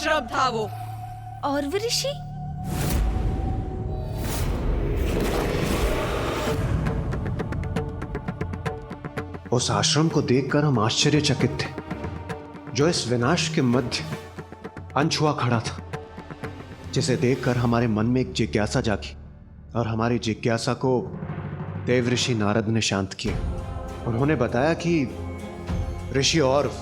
आश्रम था वो। और वो ऋषि? उस आश्रम को देखकर हम आश्चर्यचकित थे, जो इस विनाश के मध्य अनछुआ खड़ा था, जिसे देखकर हमारे मन में एक जिज्ञासा जागी और हमारी जिज्ञासा को देव ऋषि नारद ने शांत किया। उन्होंने बताया कि ऋषि और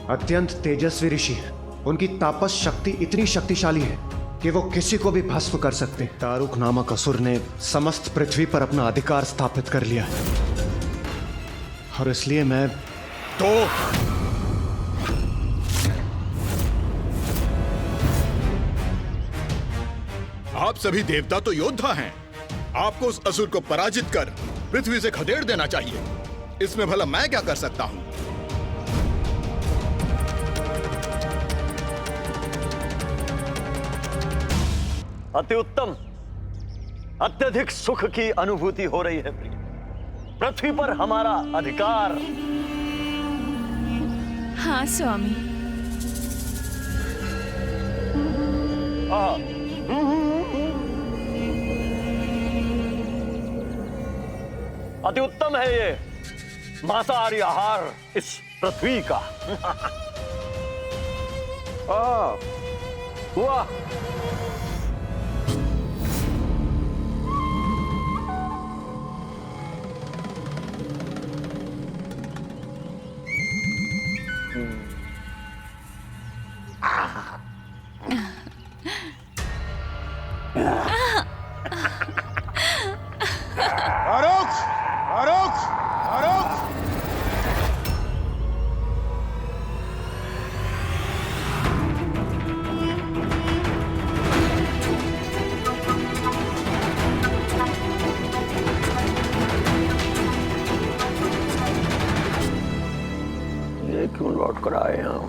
अत्यंत तेजस्वी ऋषि हैं। उनकी तापस शक्ति इतनी शक्तिशाली है कि वो किसी को भी भस्म कर सकते हैं। दारुक नामक असुर ने समस्त पृथ्वी पर अपना अधिकार स्थापित कर लिया है और इसलिए मैं आप सभी देवता तो योद्धा हैं। आपको उस असुर को पराजित कर पृथ्वी से खदेड़ देना चाहिए। इसमें भला मैं क्या कर सकता हूं? अति उत्तम। अत्यधिक सुख की अनुभूति हो रही है प्रिय। पृथ्वी पर हमारा अधिकार। हाँ स्वामी। अति उत्तम है ये मांसाहारी आहार इस पृथ्वी का। वाह। आरोख! आरोख! आरोख! ये क्यों लौट कर आए हम?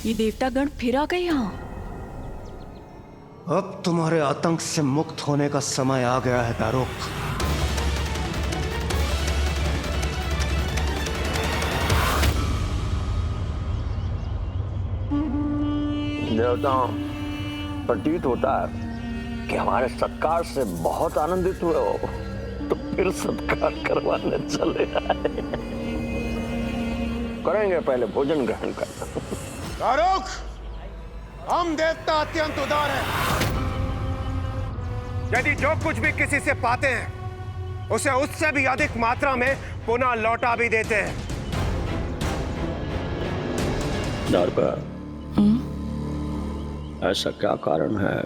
ये देवतागण फिर आ गए यहाँ। अब तुम्हारे आतंक से मुक्त होने का समय आ गया है दारुक। देवताओं, प्रतीत होता है कि हमारे सत्कार से बहुत आनंदित हुए हो, तो फिर सत्कार करवाने चले आए। करेंगे, पहले भोजन ग्रहण करना। दारुक! हम देवता अत्यंत उदार हैं। यदि जो कुछ भी किसी से पाते हैं उसे उससे भी अधिक मात्रा में पुनः लौटा भी देते हैं। दारुका, ऐसा क्या कारण है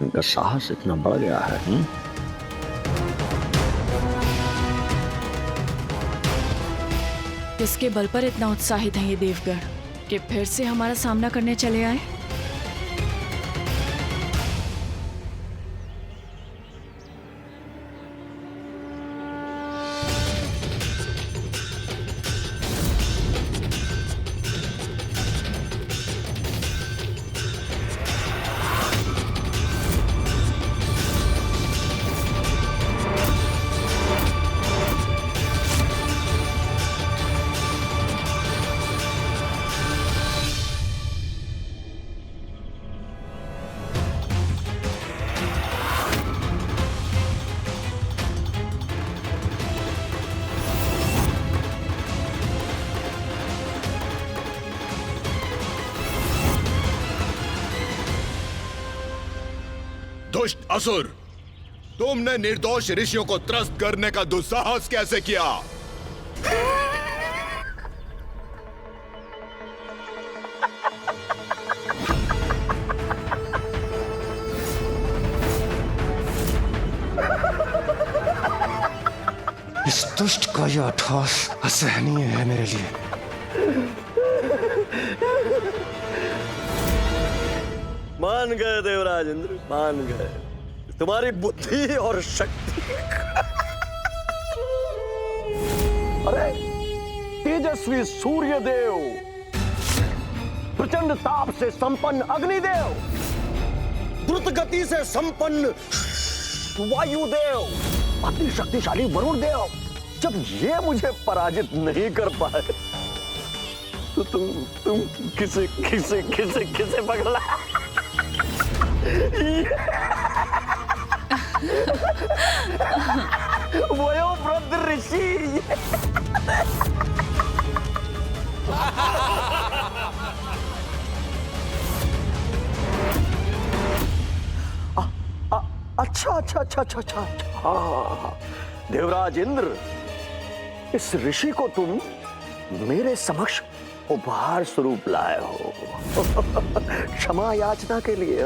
इनका साहस इतना बढ़ गया है? किसके बल पर इतना उत्साहित हैं ये देवगण कि फिर से हमारा सामना करने चले आए? दुष्ट असुर, तुमने निर्दोष ऋषियों को त्रस्त करने का दुस्साहस कैसे किया? इस दुष्ट का यह अट्टहास असहनीय है मेरे लिए। मान गए देवराज इंद्र, मान गए तुम्हारी बुद्धि और शक्ति। अरे तेजस्वी सूर्य देव, प्रचंड ताप से संपन्न अग्निदेव, द्रुत गति से संपन्न वायुदेव, अति शक्तिशाली वरुण देव, जब ये मुझे पराजित नहीं कर पाए तो तुम किसे पगला? वयोवृद्ध ऋषि। अच्छा। हाँ, देवराज इंद्र, इस ऋषि को तुम मेरे समक्ष उपहार स्वरूप लाए हो क्षमा याचना के लिए,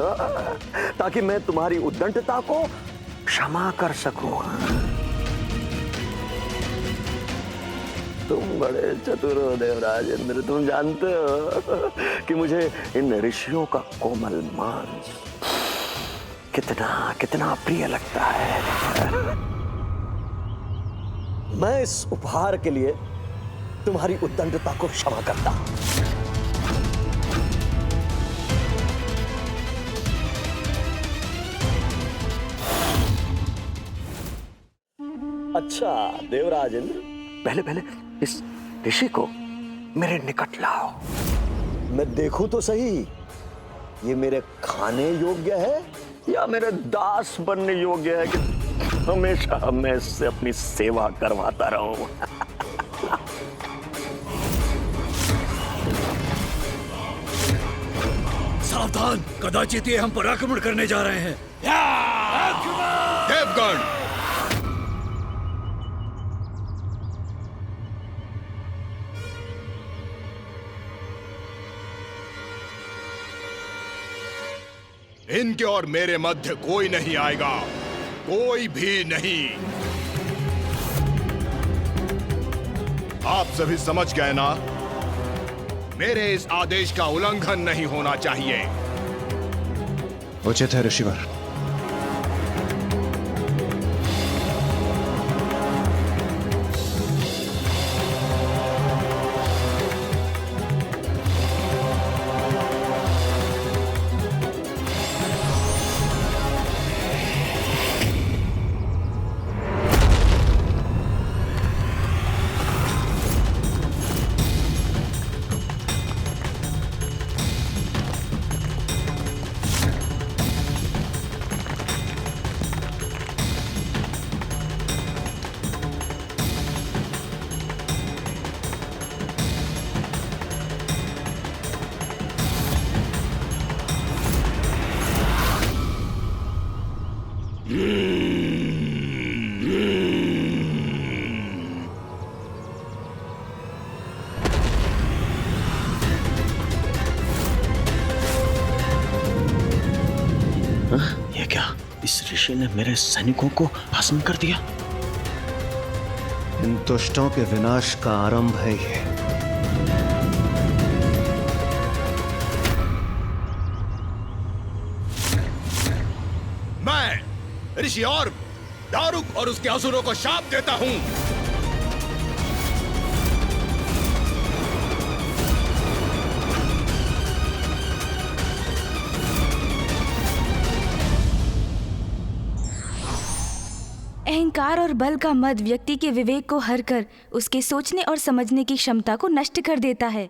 ताकि मैं तुम्हारी उद्दंडता को क्षमा कर सकूं। तुम बड़े चतुर हो देवराज इंद्र। तुम जानते हो कि मुझे इन ऋषियों का कोमल मांस कितना प्रिय लगता है। मैं इस उपहार के लिए तुम्हारी उद्दंडता को क्षमा करता हूं। अच्छा देवराज इंद्र, पहले इस ऋषि को मेरे निकट लाओ। मैं देखूं तो सही, ये मेरे खाने योग्य है या मेरे दास बनने योग्य है कि हमेशा मैं इससे अपनी सेवा करवाता रहूं। सावधान, कदाचित ये हम पर आक्रमण करने जा रहे हैं। देवगण, इनके और मेरे मध्य कोई नहीं आएगा, कोई भी नहीं। आप सभी समझ गए ना? मेरे इस आदेश का उल्लंघन नहीं होना चाहिए। उचित है ऋषिवर। ये क्या? इस ऋषि ने मेरे सैनिकों को भस्म कर दिया। इन दुष्टों के विनाश का आरंभ है ये। मैं ऋषि और दारुक और उसके असुरों को शाप देता हूं। अहंकार और बल का मद व्यक्ति के विवेक को हर कर उसके सोचने और समझने की क्षमता को नष्ट कर देता है।